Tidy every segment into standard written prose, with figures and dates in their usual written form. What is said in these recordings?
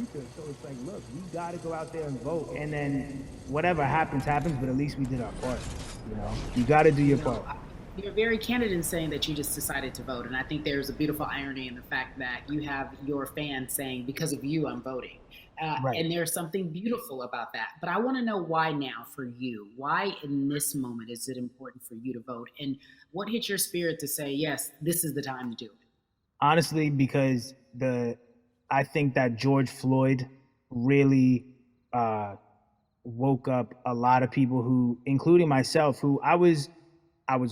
future. So it's like, look, we got to go out there and vote, and then whatever happens, happens. But at least we did our part. You got to do your You know, part. you're very candid in saying that you just decided to vote. And I think there's a beautiful irony in the fact that you have your fans saying, because of you, I'm voting. Right. And there's something beautiful about that. But I want to know why now for you? Why in this moment is it important for you to vote? And what hit your spirit to say, yes, this is the time to do it? Honestly, because I think that George Floyd really uh, woke up a lot of people who, including myself, who I was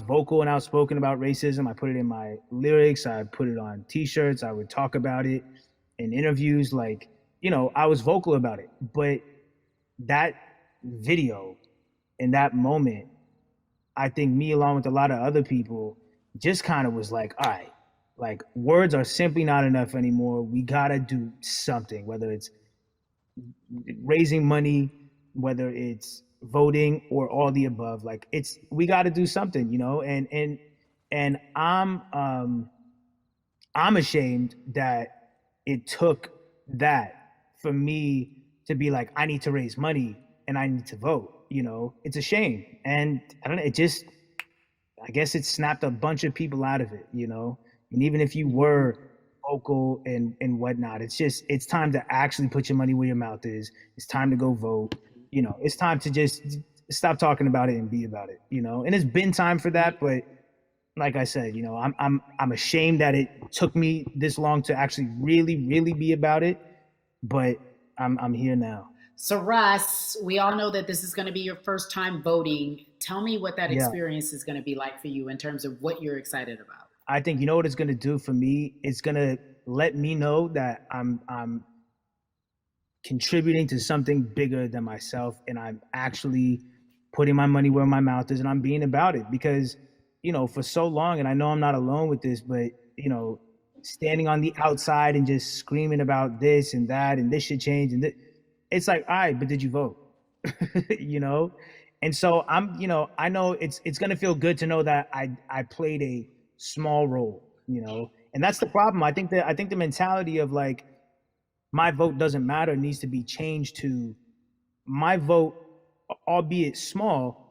vocal and outspoken about racism. I put it in my lyrics. I put it on T-shirts. I would talk about it in interviews. Like, I was vocal about it. But that video in that moment, I think me along with a lot of other people just kind of was like, all right, like words are simply not enough anymore. We gotta do something, whether it's raising money, whether it's voting or all the above. Like we gotta do something, and I'm ashamed that it took that for me to be like, I need to raise money and I need to vote. It's a shame. And I don't know, I guess it snapped a bunch of people out of it. And even if you were vocal and whatnot, it's time to actually put your money where your mouth is. It's time to go vote. It's time to just stop talking about it and be about it. And it's been time for that, but like I said, I'm ashamed that it took me this long to actually really, really be about it. But I'm here now. So, Russ, we all know that this is going to be your first time voting. Tell me what that Yeah. experience is going to be like for you in terms of what you're excited about. I think what it's gonna do for me. It's gonna let me know that I'm contributing to something bigger than myself, and I'm actually putting my money where my mouth is, and I'm being about it. Because for so long, and I know I'm not alone with this, but standing on the outside and just screaming about this and that and this should change, and it's like, all right, but did you vote? you know and so I know it's going to feel good to know that I played a small role. And that's the problem. I think the mentality of like, my vote doesn't matter needs to be changed to, my vote, albeit small,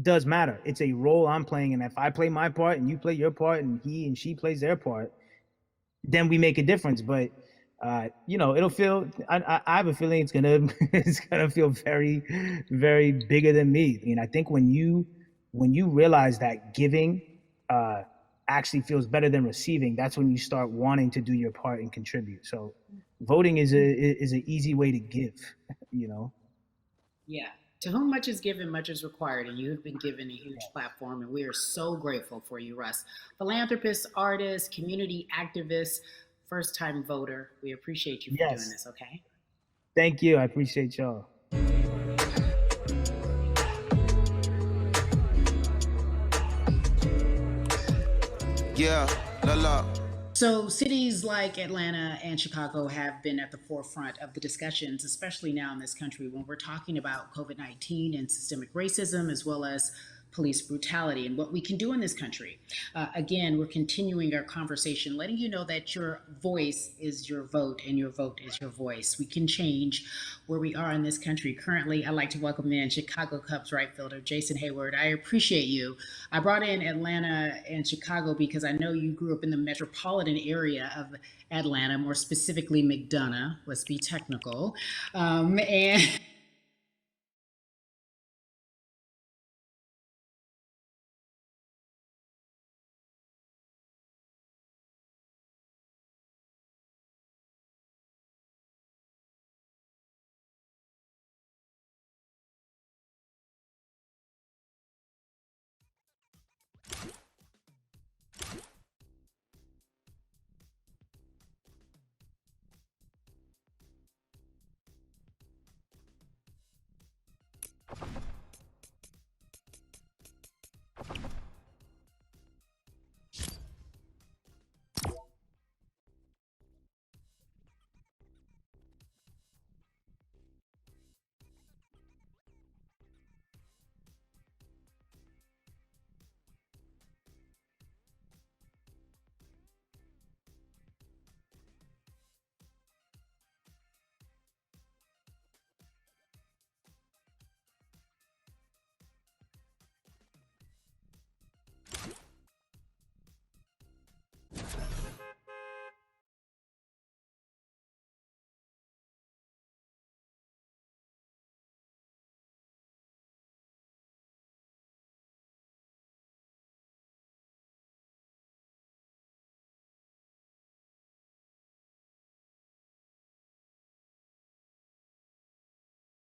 does matter. It's a role I'm playing, and if I play my part and you play your part and he and she plays their part, then we make a difference. But it'll feel. I have a feeling it's gonna it's gonna feel very, very bigger than me. I think when you realize that giving actually feels better than receiving, that's when you start wanting to do your part and contribute. So, voting is an easy way to give. You know. Yeah. To whom much is given, much is required, and you have been given a huge platform, and we are so grateful for you, Russ. Philanthropist, artist, community activist, first time voter. We appreciate you for doing Yes. this, okay? Thank you. I appreciate y'all. Yeah, la la. So, cities like Atlanta and Chicago have been at the forefront of the discussions, especially now in this country when we're talking about COVID 19 and systemic racism, as well as police brutality and what we can do in this country. Again, we're continuing our conversation, letting you know that your voice is your vote and your vote is your voice. We can change where we are in this country. Currently, I'd like to welcome in Chicago Cubs right fielder Jason Hayward. I appreciate you. I brought in Atlanta and Chicago because I know you grew up in the metropolitan area of Atlanta, more specifically McDonough, let's be technical. And